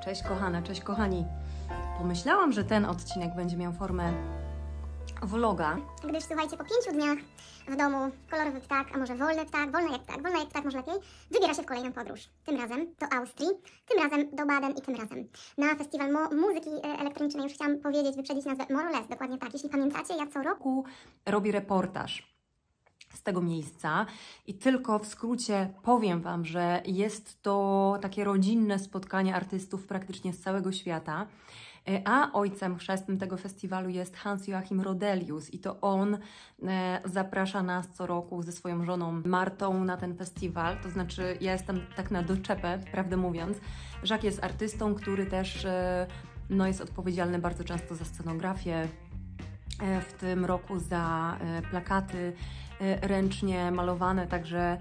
Cześć kochane, cześć kochani. Pomyślałam, że ten odcinek będzie miał formę vloga. Gdyż słuchajcie, po 5 dniach w domu kolorowy ptak, a może wolny ptak, wolny jak ptak może lepiej, wybiera się w kolejną podróż. Tym razem do Austrii, tym razem do Baden i tym razem na festiwal muzyki elektronicznej. Już chciałam powiedzieć, wyprzedzić nazwę More or Less, dokładnie tak. Jeśli pamiętacie, ja co roku Robię reportaż z tego miejsca i tylko w skrócie powiem Wam, że jest to takie rodzinne spotkanie artystów praktycznie z całego świata, a ojcem chrzestnym tego festiwalu jest Hans-Joachim Rodelius i to on zaprasza nas co roku ze swoją żoną Martą na ten festiwal. To znaczy ja jestem tak na doczepę, prawdę mówiąc. Jacques jest artystą, który też jest odpowiedzialny bardzo często za scenografię, w tym roku za plakaty ręcznie malowane, także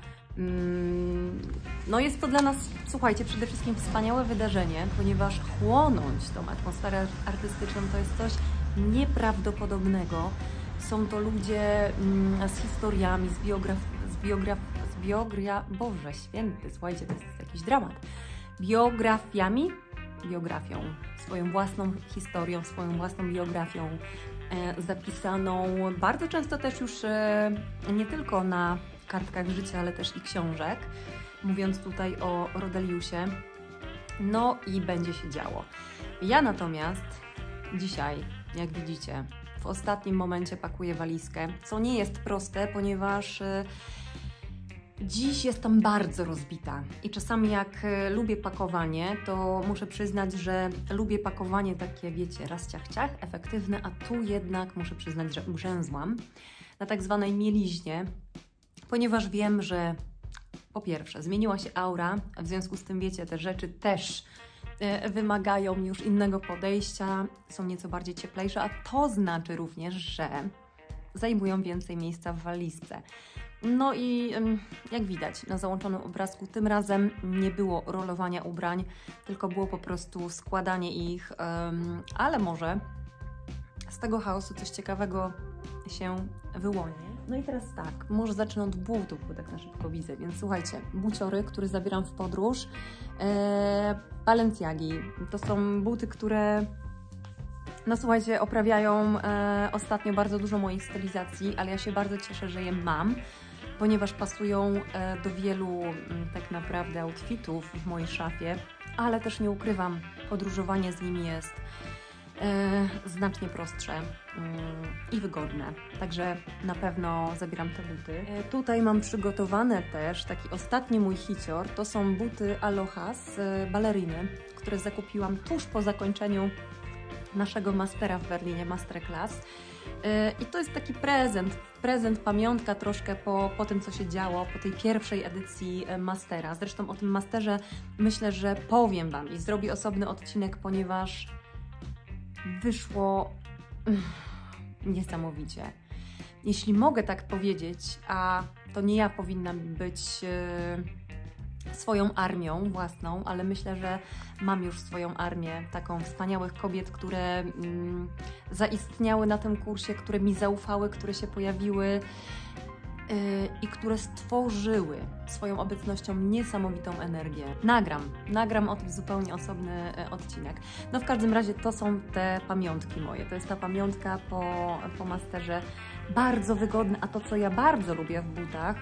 jest to dla nas, słuchajcie, przede wszystkim wspaniałe wydarzenie, ponieważ chłonąć tą atmosferę artystyczną to jest coś nieprawdopodobnego. Są to ludzie z historiami, Boże Święty, słuchajcie, to jest jakiś dramat. Biografią, swoją własną historią, swoją własną biografią zapisaną bardzo często też już nie tylko na kartkach życia, ale też i książek, mówiąc tutaj o Rodeliusie. No i będzie się działo. Ja natomiast dzisiaj, jak widzicie, w ostatnim momencie pakuję walizkę, co nie jest proste, ponieważ dziś jestem bardzo rozbita i czasami jak lubię pakowanie, to muszę przyznać, że lubię pakowanie takie, wiecie, raz ciach, ciach, efektywne, a tu jednak muszę przyznać, że ugrzęzłam na tak zwanej mieliźnie, ponieważ wiem, że po pierwsze zmieniła się aura, w związku z tym, wiecie, te rzeczy też wymagają już innego podejścia, są nieco bardziej cieplejsze, a to znaczy również, że zajmują więcej miejsca w walizce. No i jak widać na załączonym obrazku, tym razem nie było rolowania ubrań, tylko było po prostu składanie ich, ale może z tego chaosu coś ciekawego się wyłoni. No i teraz tak, może zacznę od butów, bo tak na szybko widzę, więc słuchajcie, buciory, które zabieram w podróż, Balenciagi. To są buty, które słuchajcie, oprawiają ostatnio bardzo dużo moich stylizacji, ale ja się bardzo cieszę, że je mam, ponieważ pasują do wielu tak naprawdę outfitów w mojej szafie, ale też nie ukrywam, podróżowanie z nimi jest znacznie prostsze i wygodne, także na pewno zabieram te buty. Tutaj mam przygotowane też taki ostatni mój hicior, to są buty Aloha z baleriny, które zakupiłam tuż po zakończeniu naszego mastera w Berlinie, Masterclass. I to jest taki prezent, pamiątka troszkę po tym, co się działo, po tej pierwszej edycji mastera. Zresztą o tym masterze myślę, że powiem Wam i zrobię osobny odcinek, ponieważ wyszło niesamowicie. Jeśli mogę tak powiedzieć, a to nie ja powinnam być swoją armią własną, ale myślę, że mam już swoją armię taką wspaniałych kobiet, które zaistniały na tym kursie, które mi zaufały, które się pojawiły i które stworzyły swoją obecnością niesamowitą energię. Nagram o tym zupełnie osobny odcinek. No w każdym razie to są te pamiątki moje. To jest ta pamiątka po masterze. Bardzo wygodne, a to, co ja bardzo lubię w butach,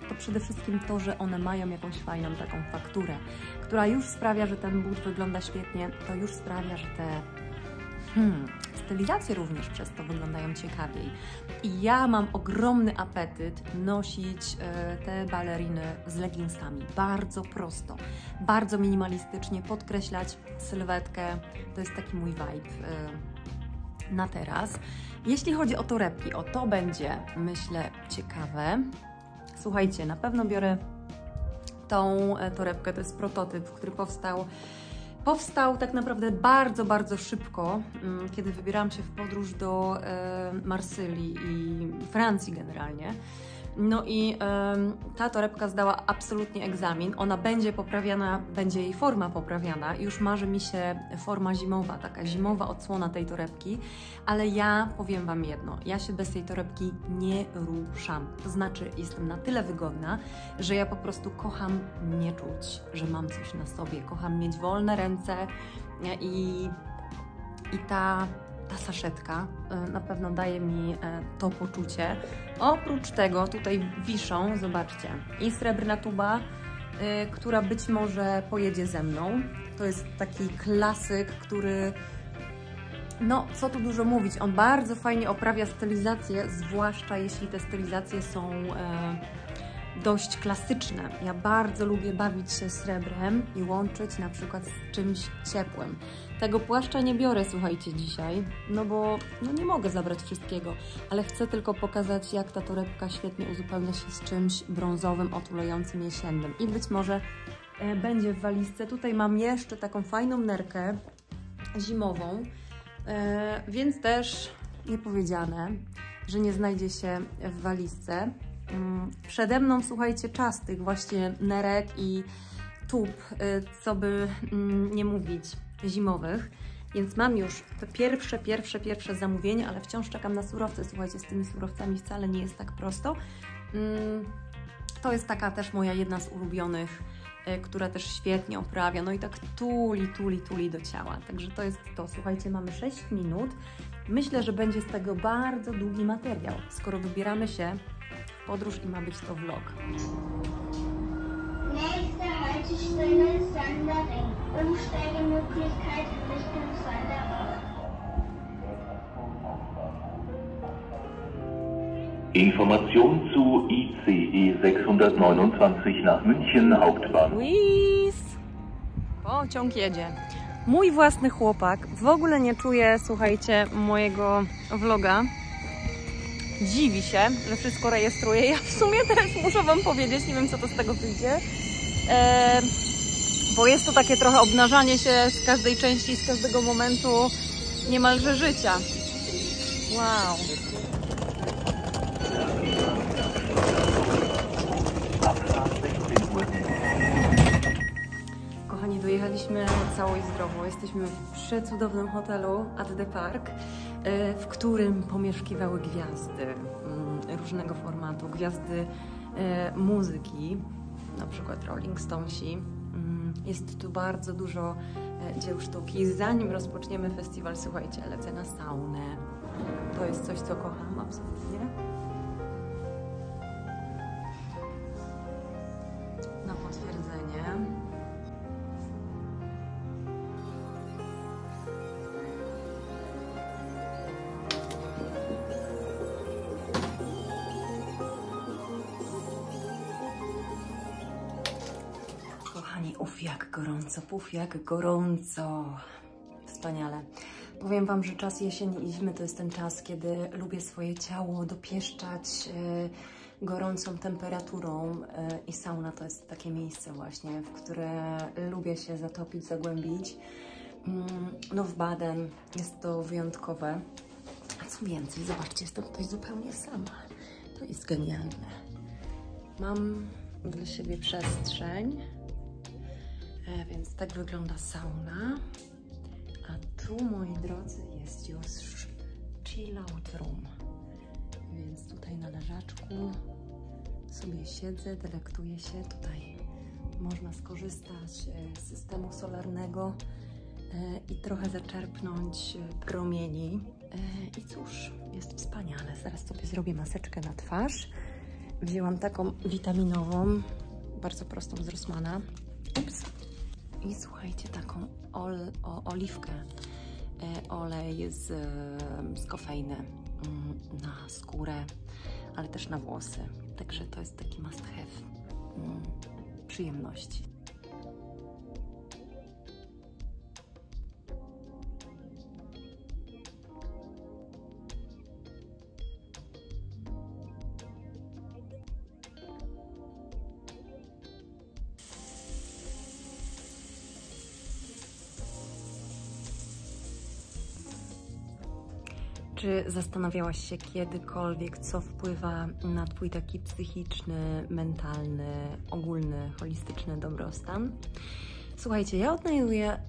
to przede wszystkim to, że one mają jakąś fajną taką fakturę, która już sprawia, że ten but wygląda świetnie, to już sprawia, że te stylizacje również przez to wyglądają ciekawiej. I ja mam ogromny apetyt nosić te baleriny z leginsami. Bardzo prosto, bardzo minimalistycznie podkreślać sylwetkę. To jest taki mój vibe na teraz. Jeśli chodzi o torebki, to będzie, myślę, ciekawe. Słuchajcie, na pewno biorę tą torebkę, to jest prototyp, który powstał tak naprawdę bardzo, bardzo szybko, kiedy wybierałam się w podróż do Marsylii i Francji generalnie. No i ta torebka zdała absolutnie egzamin. Ona będzie poprawiana, będzie jej forma poprawiana. Już marzy mi się forma zimowa, taka zimowa odsłona tej torebki. Ale ja powiem Wam jedno, ja się bez tej torebki nie ruszam. To znaczy jestem na tyle wygodna, że ja po prostu kocham nie czuć, że mam coś na sobie. Kocham mieć wolne ręce i ta saszetka na pewno daje mi to poczucie. Oprócz tego tutaj wiszą, zobaczcie, i srebrna tuba, która być może pojedzie ze mną. To jest taki klasyk, który, no co tu dużo mówić, on bardzo fajnie oprawia stylizację, zwłaszcza jeśli te stylizacje są dość klasyczne. Ja bardzo lubię bawić się srebrem i łączyć na przykład z czymś ciepłym. Tego płaszcza nie biorę, słuchajcie, dzisiaj, no bo nie mogę zabrać wszystkiego, ale chcę tylko pokazać, jak ta torebka świetnie uzupełnia się z czymś brązowym, otulającym, jesiennym. I być może będzie w walizce. Tutaj mam jeszcze taką fajną nerkę zimową, więc też nie powiedziane, że nie znajdzie się w walizce. Przede mną, słuchajcie, czas tych właśnie nerek i tub, co by nie mówić, zimowych. Więc mam już te pierwsze zamówienie, ale wciąż czekam na surowce. Słuchajcie, z tymi surowcami wcale nie jest tak prosto. To jest taka też moja jedna z ulubionych, która też świetnie oprawia. No i tak tuli do ciała. Także to jest to. Słuchajcie, mamy 6 minut. Myślę, że będzie z tego bardzo długi materiał, skoro wybieramy się w podróż i ma być to vlog. Nächste Haltestelle Sandaring. Umsteigemöglichkeit Richtung Sandaring. Information zu ICE 629 nach München Hauptbahnhof. Pociąg jedzie. Mój własny chłopak w ogóle nie czuje, słuchajcie, mojego vloga. Dziwi się, że wszystko rejestruje. Ja w sumie teraz muszę Wam powiedzieć, nie wiem, co to z tego wyjdzie, bo jest to takie trochę obnażanie się z każdej części, z każdego momentu niemalże życia. Wow. Kochani, dojechaliśmy cało i zdrowo. Jesteśmy w przecudownym hotelu at the Park, w którym pomieszkiwały gwiazdy różnego formatu, gwiazdy muzyki, na przykład Rolling Stonesi. Jest tu bardzo dużo dzieł sztuki. Zanim rozpoczniemy festiwal, słuchajcie, lecę na saunę. To jest coś, co kocham absolutnie. Na potwierdzenie. Kochani, uf, jak gorąco, puf, jak gorąco. Wspaniale. Powiem Wam, że czas jesieni i zimy to jest ten czas, kiedy lubię swoje ciało dopieszczać gorącą temperaturą i sauna to jest takie miejsce właśnie, w które lubię się zatopić, zagłębić. No w Baden jest to wyjątkowe. A co więcej, zobaczcie, jestem tutaj zupełnie sama. To jest genialne. Mam dla siebie przestrzeń, więc tak wygląda sauna. A tu, moi drodzy, jest już chill out room. Więc tutaj na leżaczku sobie siedzę, delektuję się. Tutaj można skorzystać z systemu solarnego i trochę zaczerpnąć promieni. I cóż, jest wspaniale. Zaraz sobie zrobię maseczkę na twarz. Wzięłam taką witaminową, bardzo prostą z Rossmana. Ups. I słuchajcie, taką oliwkę, olej z kofeiny na skórę, ale też na włosy. Także to jest taki must have przyjemności. Czy zastanawiałaś się kiedykolwiek, co wpływa na Twój taki psychiczny, mentalny, ogólny, holistyczny dobrostan? Słuchajcie, ja odnajduję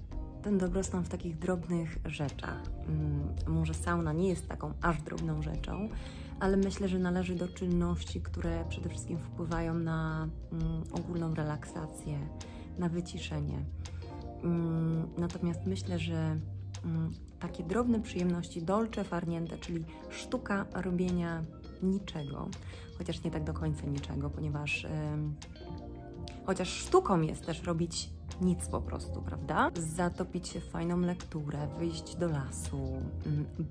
ten dobrostan w takich drobnych rzeczach. Może sauna nie jest taką aż drobną rzeczą, ale myślę, że należy do czynności, które przede wszystkim wpływają na ogólną relaksację, na wyciszenie. Natomiast myślę, że takie drobne przyjemności, dolce far niente, czyli sztuka robienia niczego, chociaż nie tak do końca niczego, ponieważ chociaż sztuką jest też robić nic po prostu, prawda? Zatopić się w fajną lekturę, wyjść do lasu,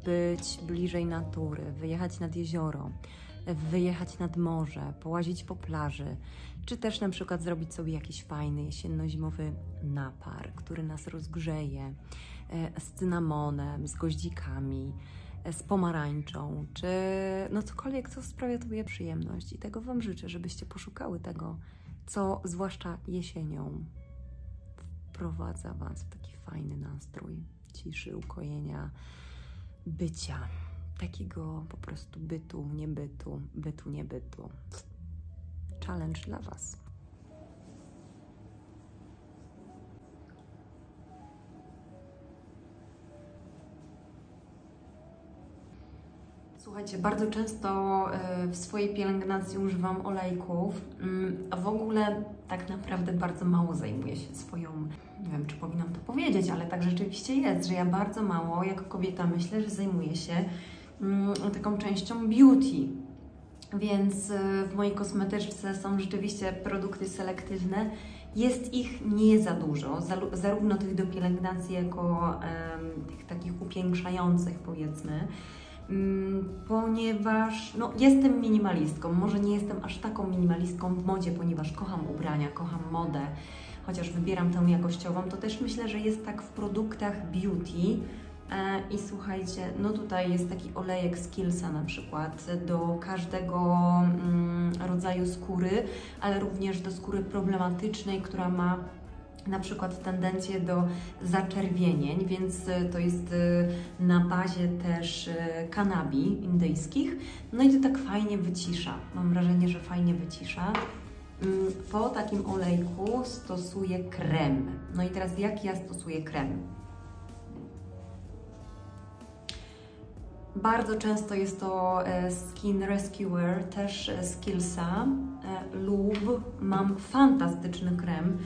być bliżej natury, wyjechać nad jezioro, wyjechać nad morze, połazić po plaży, czy też na przykład zrobić sobie jakiś fajny jesienno-zimowy napar, który nas rozgrzeje, z cynamonem, z goździkami, z pomarańczą, czy no cokolwiek, co sprawia Tobie przyjemność. I tego Wam życzę, żebyście poszukały tego, co zwłaszcza jesienią wprowadza Was w taki fajny nastrój ciszy, ukojenia, bycia. Takiego po prostu bytu, niebytu, bytu, niebytu. Challenge dla Was. Słuchajcie, bardzo często w swojej pielęgnacji używam olejków, a w ogóle tak naprawdę bardzo mało zajmuję się swoją, nie wiem, czy powinnam to powiedzieć, ale tak rzeczywiście jest, że ja bardzo mało jako kobieta myślę, że zajmuję się taką częścią beauty. Więc w mojej kosmetyczce są rzeczywiście produkty selektywne. Jest ich nie za dużo, zarówno tych do pielęgnacji, jako tych takich upiększających, powiedzmy. Ponieważ no, jestem minimalistką, może nie jestem aż taką minimalistką w modzie, ponieważ kocham ubrania, kocham modę, chociaż wybieram tę jakościową, to też myślę, że jest tak w produktach beauty. I słuchajcie, no tutaj jest taki olejek z Kiehlsa na przykład do każdego rodzaju skóry, ale również do skóry problematycznej, która ma na przykład tendencję do zaczerwienień, więc to jest na bazie też kanabi indyjskich. No i to tak fajnie wycisza. Mam wrażenie, że fajnie wycisza. Po takim olejku stosuję krem. No i teraz jaki ja stosuję krem? Bardzo często jest to Skin Rescuer, też z Kiehlsa, lub mam fantastyczny krem.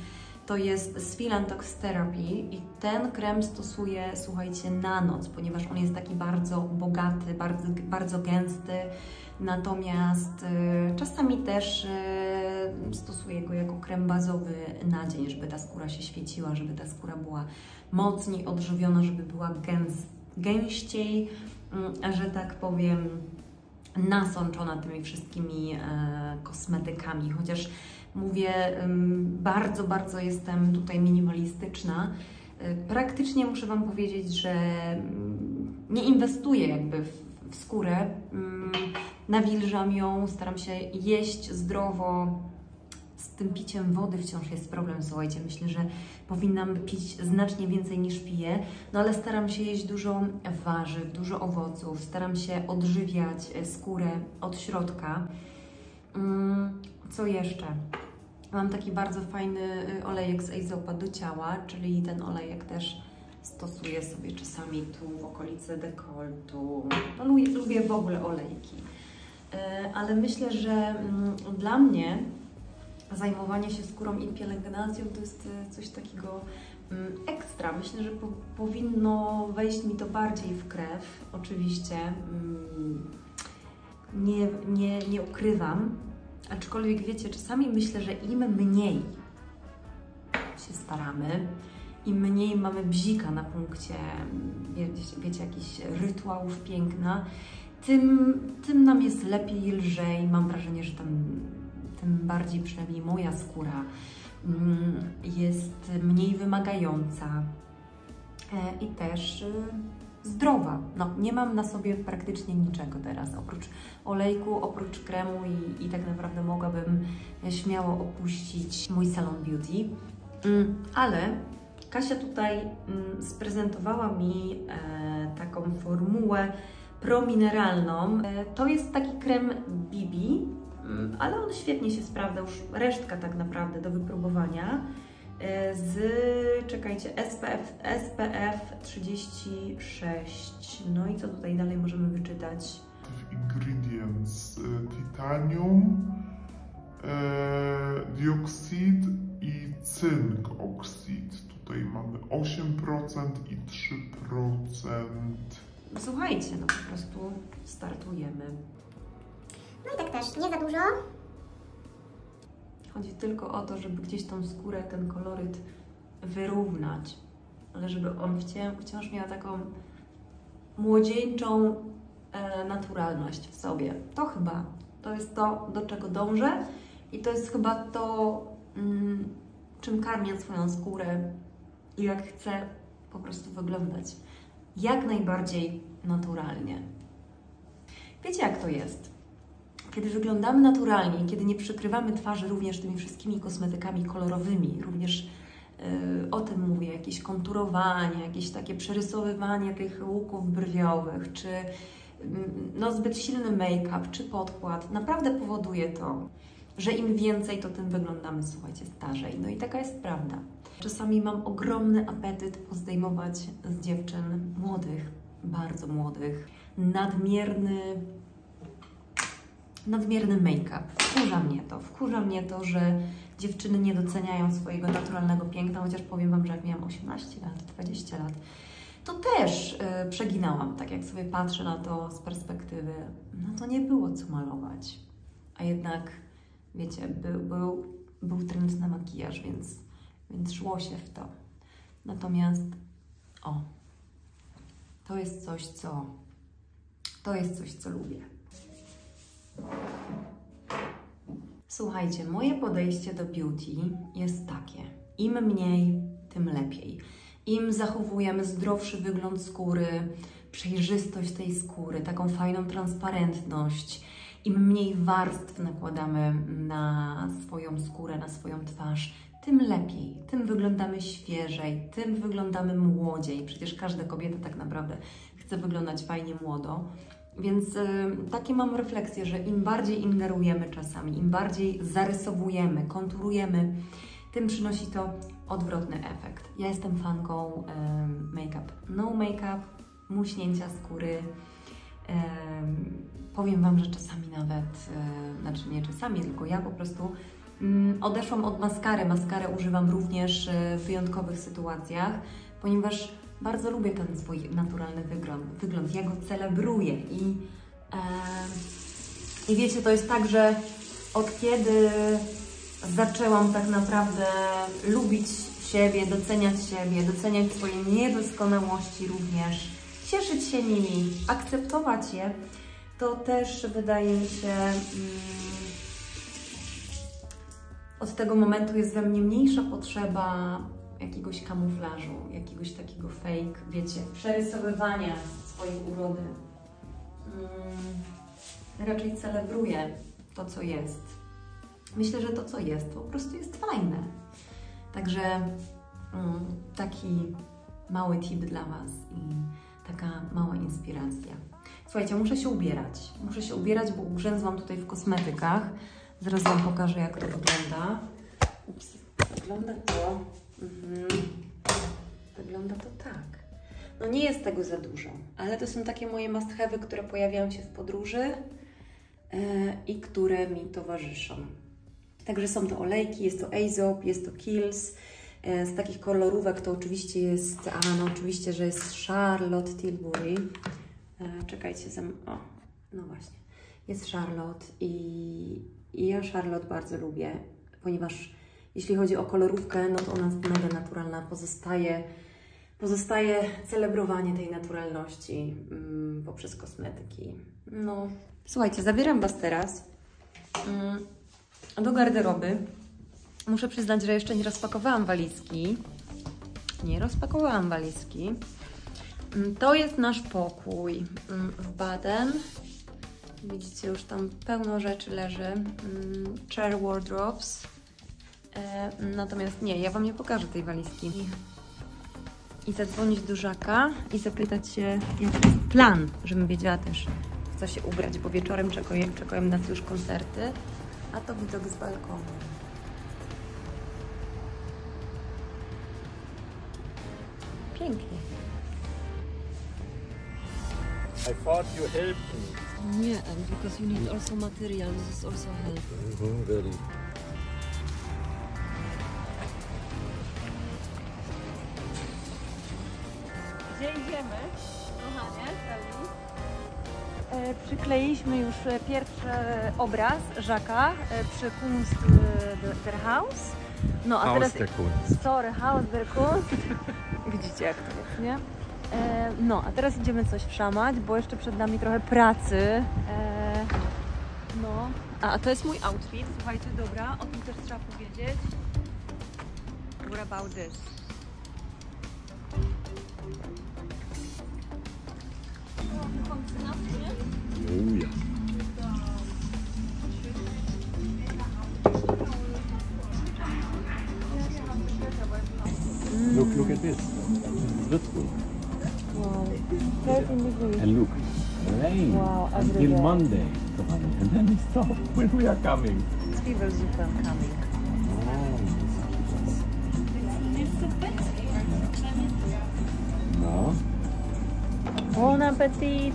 To jest Philantox Therapy i ten krem stosuję, słuchajcie, na noc, ponieważ on jest taki bardzo bogaty, bardzo gęsty. Natomiast czasami też stosuję go jako krem bazowy na dzień, żeby ta skóra się świeciła, żeby ta skóra była mocniej odżywiona, żeby była gęściej, że tak powiem, nasączona tymi wszystkimi kosmetykami, chociaż mówię, bardzo jestem tutaj minimalistyczna. Praktycznie muszę Wam powiedzieć, że nie inwestuję jakby w skórę, nawilżam ją, staram się jeść zdrowo. Z tym piciem wody wciąż jest problem, słuchajcie, myślę, że powinnam pić znacznie więcej niż piję, no ale staram się jeść dużo warzyw, dużo owoców, staram się odżywiać skórę od środka. Co jeszcze? Mam taki bardzo fajny olejek z Azopa do ciała, czyli ten olejek też stosuję sobie czasami tu w okolicy dekoltu. No, lubię w ogóle olejki. Ale myślę, że dla mnie zajmowanie się skórą i pielęgnacją to jest coś takiego ekstra. Myślę, że powinno wejść mi to bardziej w krew. Oczywiście nie ukrywam. Aczkolwiek wiecie, czasami myślę, że im mniej się staramy, im mniej mamy bzika na punkcie, wiecie, jakichś rytuałów piękna, tym nam jest lepiej, lżej. Mam wrażenie, że tym bardziej, przynajmniej moja skóra, jest mniej wymagająca i też zdrowa. No, nie mam na sobie praktycznie niczego teraz, oprócz olejku, oprócz kremu i tak naprawdę mogłabym śmiało opuścić mój salon beauty. Ale Kasia tutaj sprezentowała mi taką formułę promineralną. To jest taki krem BB, ale on świetnie się sprawdza, już resztka tak naprawdę do wypróbowania. Czekajcie, SPF 36. No i co tutaj dalej możemy wyczytać? Ingredients: titanium, dioksyd i cynk oksyd. Tutaj mamy 8% i 3%. Słuchajcie, no po prostu startujemy. No i tak też, nie za dużo. Chodzi tylko o to, żeby gdzieś tą skórę, ten koloryt wyrównać, ale żeby on wciąż miał taką młodzieńczą naturalność w sobie. To jest to, do czego dążę i to jest chyba to, czym karmię swoją skórę i jak chcę po prostu wyglądać. Jak najbardziej naturalnie. Wiecie, jak to jest? Kiedy wyglądamy naturalnie, kiedy nie przykrywamy twarzy również tymi wszystkimi kosmetykami kolorowymi, również o tym mówię, jakieś konturowanie, jakieś takie przerysowywanie tych łuków brwiowych, czy no, zbyt silny make-up, czy podkład, naprawdę powoduje to, że im więcej, to tym wyglądamy, słuchajcie, starzej. No i taka jest prawda. Czasami mam ogromny apetyt pozdejmować z dziewczyn młodych, bardzo młodych, nadmierny make-up. Wkurza mnie to, że dziewczyny nie doceniają swojego naturalnego piękna, chociaż powiem Wam, że jak miałam 18 lat, 20 lat, to też przeginałam, tak jak sobie patrzę na to z perspektywy, no to nie było co malować. A jednak, wiecie, był trend na makijaż, więc szło się w to. Natomiast, to jest coś, co lubię. Słuchajcie, moje podejście do beauty jest takie. Im mniej, tym lepiej. Im zachowujemy zdrowszy wygląd skóry, przejrzystość tej skóry, taką fajną transparentność, im mniej warstw nakładamy na swoją skórę, na swoją twarz, tym lepiej, tym wyglądamy świeżej, tym wyglądamy młodziej. Przecież każda kobieta tak naprawdę chce wyglądać fajnie młodo. Więc takie mam refleksje, że im bardziej ingerujemy czasami, im bardziej zarysowujemy, konturujemy, tym przynosi to odwrotny efekt. Ja jestem fanką make-up. No make-up, muśnięcia skóry. Powiem Wam, że czasami nawet, znaczy nie czasami, tylko ja po prostu odeszłam od maskary. Maskarę używam również w wyjątkowych sytuacjach, ponieważ bardzo lubię ten swój naturalny wygląd. Ja go celebruję i wiecie, to jest tak, że od kiedy zaczęłam tak naprawdę lubić siebie, doceniać swoje niedoskonałości również, cieszyć się nimi, akceptować je, to też wydaje mi się, od tego momentu jest we mnie mniejsza potrzeba jakiegoś kamuflażu, jakiegoś takiego fake, wiecie, przerysowywania swojej urody. Raczej celebruję to, co jest. Myślę, że to, co jest, po prostu jest fajne. Także taki mały tip dla Was i taka mała inspiracja. Słuchajcie, muszę się ubierać, bo ugrzęzłam tutaj w kosmetykach. Zaraz Wam pokażę, jak to wygląda. Ups, wygląda to... Wygląda to tak. No nie jest tego za dużo, ale to są takie moje must have'y, które pojawiają się w podróży i które mi towarzyszą. Także są to olejki, jest to Aesop, jest to Kiehl's. Z takich kolorówek to oczywiście jest, oczywiście, że jest Charlotte Tilbury. Czekajcie, no właśnie. Jest Charlotte i ja Charlotte bardzo lubię, ponieważ jeśli chodzi o kolorówkę, no to ona jest mega naturalna, pozostaje celebrowanie tej naturalności poprzez kosmetyki. No. Słuchajcie, zabieram Was teraz do garderoby. Muszę przyznać, że jeszcze nie rozpakowałam walizki. To jest nasz pokój w Baden. Widzicie, już tam pełno rzeczy leży. Chair wardrobes. Natomiast nie, ja Wam nie pokażę tej walizki. i zadzwonić do Żaka i zapytać się, jaki jest plan, żebym wiedziała też, w co się ubrać, bo wieczorem czekają nas już koncerty, a to widok z balkonu. Pięknie. I thought you helped me. Nie, because you need also material, this is also help. Very. Gdzie idziemy, kochanie, przykleiliśmy już pierwszy obraz Żaka przy Kunst der Haus. No a teraz... Sorry, Haus der Kunst. Widzicie jak to jest, nie? No, a teraz idziemy coś wszamać, bo jeszcze przed nami trochę pracy. No. A to jest mój outfit, słuchajcie, dobra, o tym też trzeba powiedzieć. What about this? Oh yeah. Look at this. It's beautiful. Wow, 13 degrees. And look, rain Wow, until everywhere. Monday. And then it stops when we are coming. Zwiebelsuppe coming. No. Bon appetit!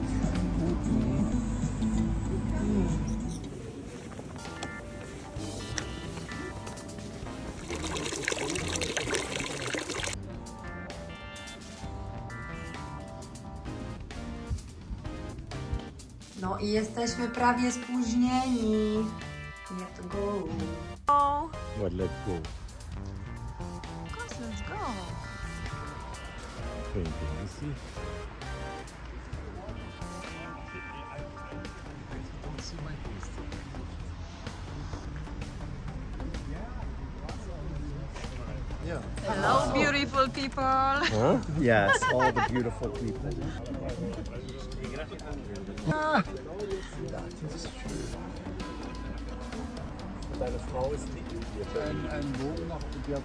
No i jesteśmy prawie spóźnieni. We have to go. But let's go. Of course, let's go. Painting, you see? Hello, beautiful people. Huh? Yes, all the beautiful people. Deine Frau ist nicht hier. Ein Bogen nach der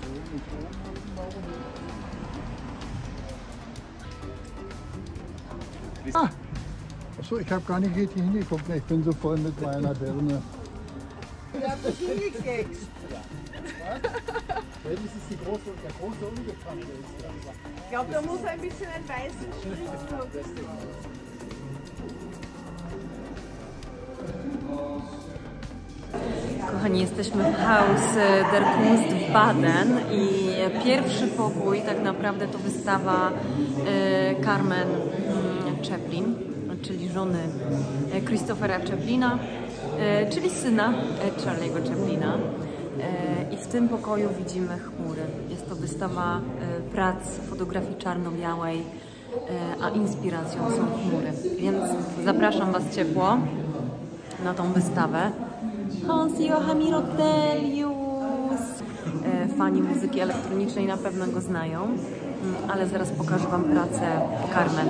Achso, ich habe gar nicht richtig hingeguckt. Ich bin so voll mit meiner Birne. Ja, das ist hingekekst. Das ist der große Unbekannte. Ich glaube, da muss ein bisschen ein weißen Strich drauf. Kochani, jesteśmy w Haus der Kunst w Baden i pierwszy pokój tak naprawdę to wystawa Carmen Chaplin, czyli żony Christophera Chaplina, czyli syna Charlie'ego Chaplina. I w tym pokoju widzimy chmury. Jest to wystawa prac fotografii czarno-białej, a inspiracją są chmury. Więc zapraszam Was ciepło na tą wystawę. Hans-Joachim Rotelius. Fani muzyki elektronicznej na pewno go znają, ale zaraz pokażę Wam pracę Carmen.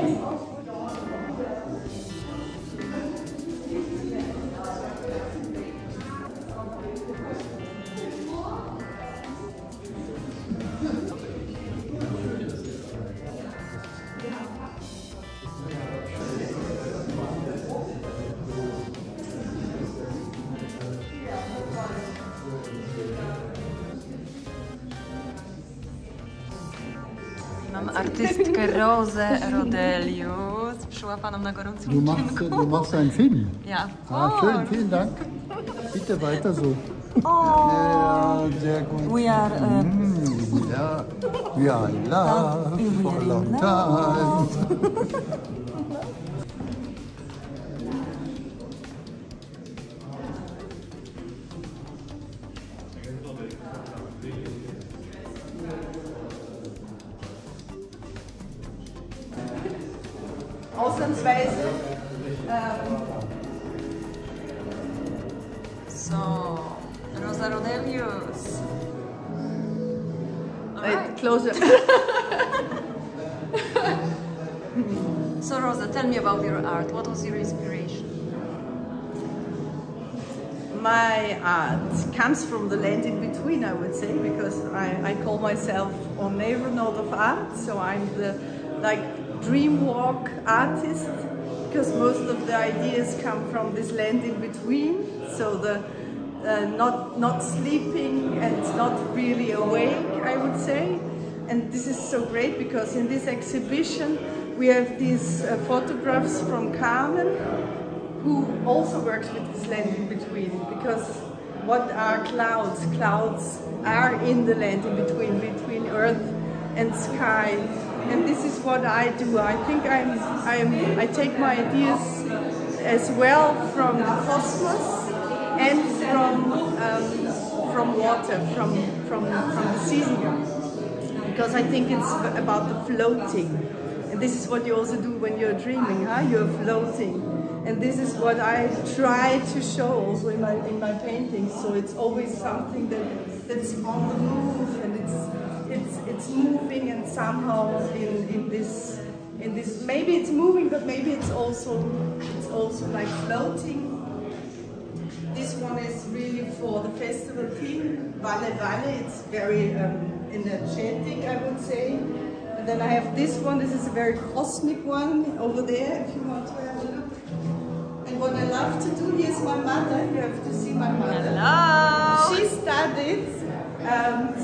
Mam artystkę Rosę Rodelius, przyłapaną na gorącym Du machst einen Film? Ja. Ah, schön, vielen Dank. Bitte weiter so. Oh, Ja, sehr gut. we are... Ja, we are in love for a long time. Ausnahmsweise. So, Rosa Rodelius. Closer. So Rosa, tell me about your art. What was your inspiration? my art comes from the land in between, I would say, because I call myself on Evernote of art, so I'm the dream walk artist, because most of the ideas come from this land in between, so the not sleeping and not really awake, I would say. And this is so great because in this exhibition we have these photographs from Carmen, who also works with this land in between, because what are clouds? Clouds are in the land in between earth and sky. And this is what I do. I think I take my ideas as well from the cosmos and from water, from the season, because I think it's about the floating. And this is what you also do when you're dreaming, huh? You're floating. And this is what I try to show also in my paintings. So it's always something that's on the move, and it's moving, and somehow in this maybe it's moving, but maybe it's also like floating. This one is really for the festival theme, Valle Valle. It's very energetic, I would say. And then I have this one. This is a very cosmic one over there, if you want to have a look. And what I love to do, here's my mother. You have to see my mother. Hello! She studied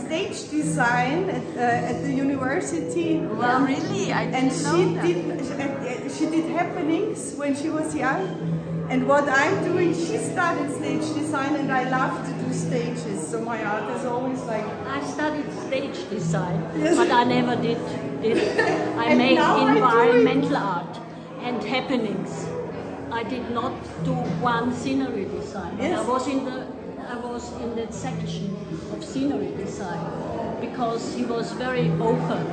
stage design at the university. Well, really? I didn't know that. She did happenings when she was young. And what I'm doing, she studied stage design, and I love to do stages. So my art is always like... I studied stage design, yes. But I never did it. I made environmental art and happenings. I did not do one scenery design. Yes. I was in that section of scenery design because he was very open.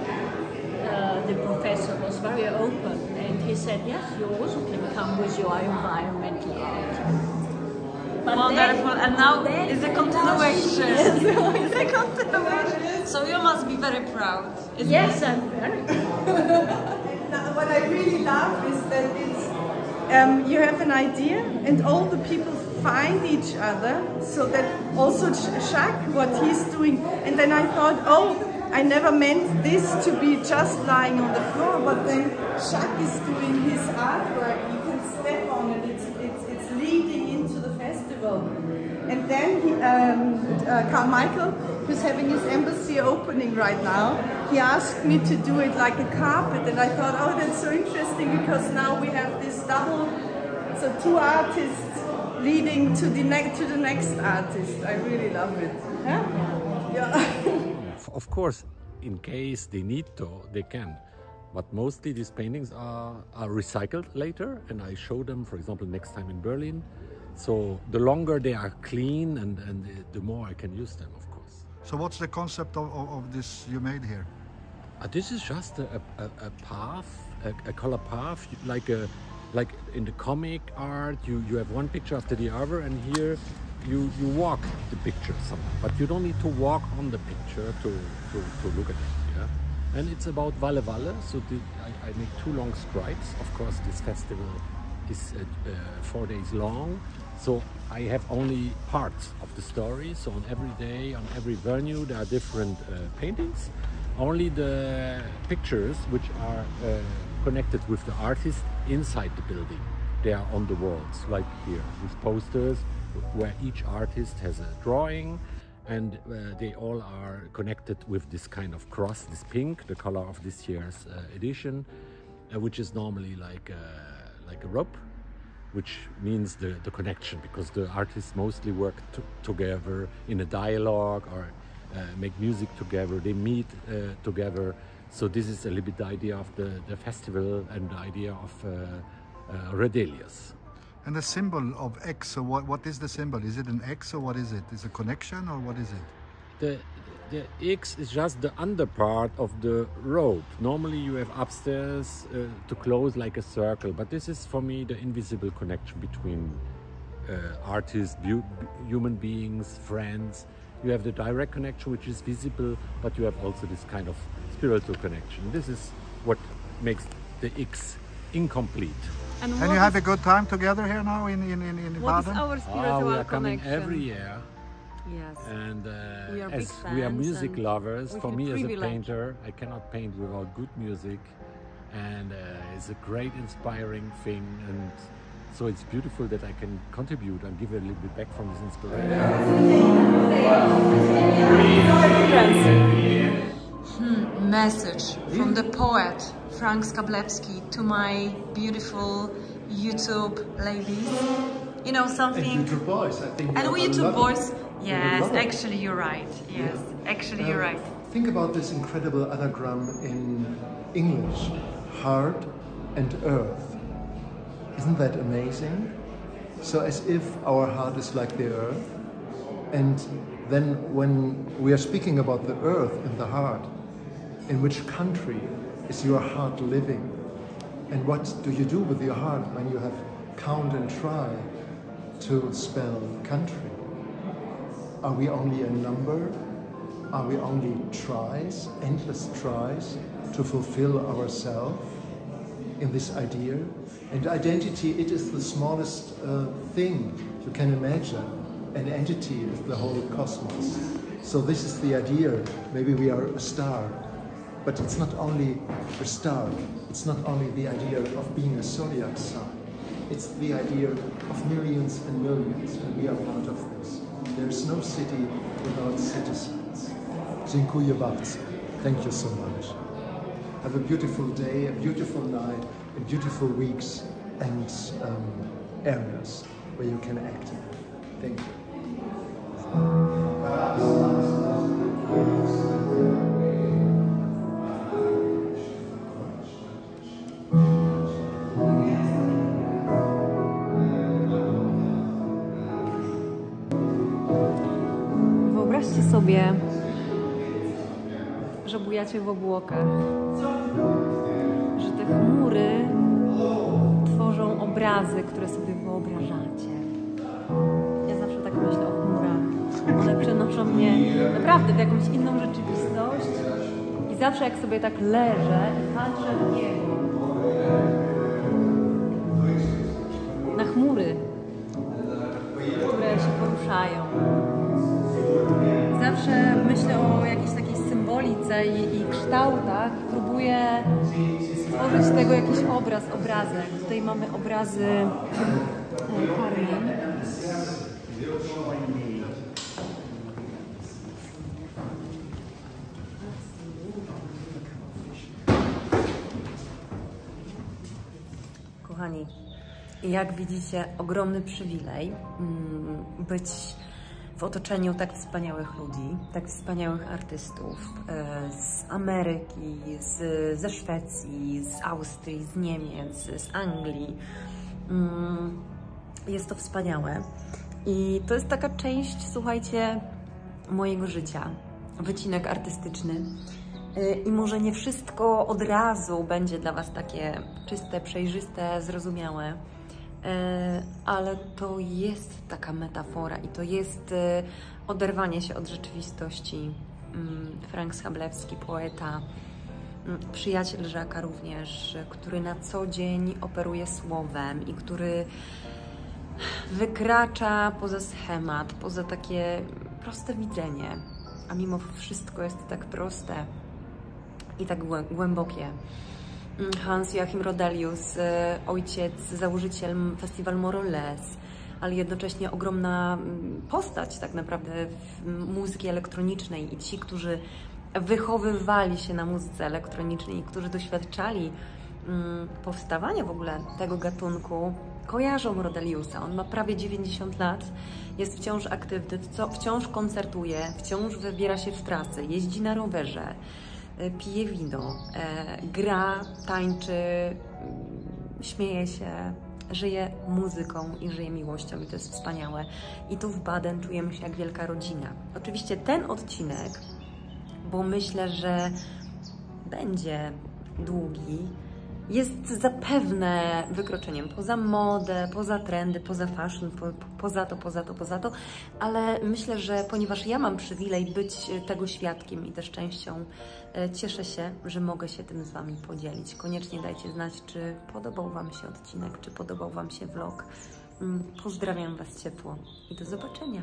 The professor was very open, and he said, yes, you also can come with your environmental art. But wonderful, and now is a continuation. Yes. It's a continuation. So you must be very proud. Yes, I'm very proud. What I really love is that it's you have an idea, and all the people find each other, so that also Jacques, what he's doing, and then I thought, oh, I never meant this to be just lying on the floor, but then Jacques is doing his artwork. You can step on it. It's leading into the festival. And then Carl Michael, who's having his embassy opening right now, he asked me to do it like a carpet, and I thought, oh, that's so interesting, because now we have this double, so two artists leading to the next artist. I really love it. Huh? Yeah. Of course, in case they need to, they can. But mostly these paintings are recycled later, and I show them, for example, next time in Berlin. So the longer they are clean, and the more I can use them, of course. So what's the concept of this you made here? This is just a path, a color path, like in the comic art. You have one picture after the other, and here you walk the picture somehow, but you don't need to walk on the picture to look at it. Yeah? And it's about Valle Valle, so I make 2 long strides. Of course, this festival is 4 days long, so I have only parts of the story. So on every day, on every venue, there are different paintings. Only the pictures which are connected with the artist inside the building, they are on the walls, like here, with posters, where each artist has a drawing, and they all are connected with this kind of cross, this pink, the color of this year's edition, which is normally like a rope, which means the connection, because the artists mostly work together in a dialogue or make music together, they meet together. So this is a little bit the idea of the festival and the idea of Redelius. And the symbol of X, so what is the symbol? Is it an X or what is it? Is it a connection or what is it? The X is just the under part of the rope. Normally you have upstairs to close like a circle, but this is for me the invisible connection between artists, human beings, friends. You have the direct connection, which is visible, but you have also this kind of spiritual connection. This is what makes the X incomplete. And you have a good time together here now in what Baden? is our spiritual we are coming connection? every year. Yes. And we are big as we are fans music and lovers, we for feel me as a privileged. painter, I cannot paint without good music. And it's a great inspiring thing, and so it's beautiful that I can contribute and give a little bit back from this inspiration. Message from the poet Frank Skablewski to my beautiful YouTube ladies. You know something? And YouTube boys, I think. And we YouTube boys. Yes, actually you're right. Yes, actually you're right. Think about this incredible anagram in English: heart and earth. Isn't that amazing? So as if our heart is like the earth, and then when we are speaking about the earth and the heart, in which country is your heart living? And what do you do with your heart when you have count and try to spell country? Are we only a number? Are we only tries, endless tries, to fulfill ourselves in this idea? And identity, it is the smallest thing you can imagine. An entity is the whole cosmos. So this is the idea. Maybe we are a star, but it's not only a star. It's not only the idea of being a zodiac sign. It's the idea of millions and millions, and we are part of this. There's no city without citizens. Dziękuję bardzo. Thank you so much. Have a beautiful day, a beautiful night, and beautiful weeks and areas where you can act in. Thank you. Wyobraźcie sobie, że bujacie w obłokach, że te chmury tworzą obrazy, które sobie wyobrażacie. Ja zawsze tak myślę o chmurach. One przenoszą mnie naprawdę w jakąś inną rzeczywistość i zawsze jak sobie tak leżę i patrzę w niebo, na chmury, które się poruszają. Zawsze myślę o jakiejś takiej symbolice i kształtach. Próbuję stworzyć z tego jakiś obrazek. Tutaj mamy obrazy Carmen. Kochani, jak widzicie, ozgromny przywilej być w otoczeniu tak wspaniałych ludzi, tak wspaniałych artystów z Ameryki, ze Szwecji, z Austrii, z Niemiec, z Anglii. Jest to wspaniałe i to jest taka część, słuchajcie, mojego życia, wycinek artystyczny. I może nie wszystko od razu będzie dla Was takie czyste, przejrzyste, zrozumiałe, ale to jest taka metafora i to jest oderwanie się od rzeczywistości. Frank Skablewski, poeta, przyjaciel Żaka również, który na co dzień operuje słowem i który wykracza poza schemat, poza takie proste widzenie, a mimo wszystko jest to tak proste i tak głębokie. Hans-Joachim Rodelius, ojciec, założyciel festiwalu Morales, ale jednocześnie ogromna postać tak naprawdę w muzyki elektronicznej i ci, którzy wychowywali się na muzyce elektronicznej i którzy doświadczali powstawania w ogóle tego gatunku, kojarzą Rodeliusa. On ma prawie 90 lat, jest wciąż aktywny, wciąż koncertuje, wciąż wybiera się w trasy, jeździ na rowerze, pije wino, gra, tańczy, śmieje się, żyje muzyką i żyje miłością i to jest wspaniałe. I tu w Baden czujemy się jak wielka rodzina. Oczywiście ten odcinek, bo myślę, że będzie długi, jest zapewne wykroczeniem poza modę, poza trendy, poza fashion, poza to, ale myślę, że ponieważ ja mam przywilej być tego świadkiem i też częścią, cieszę się, że mogę się tym z Wami podzielić. Koniecznie dajcie znać, czy podobał Wam się odcinek, czy podobał Wam się vlog. Pozdrawiam Was ciepło i do zobaczenia.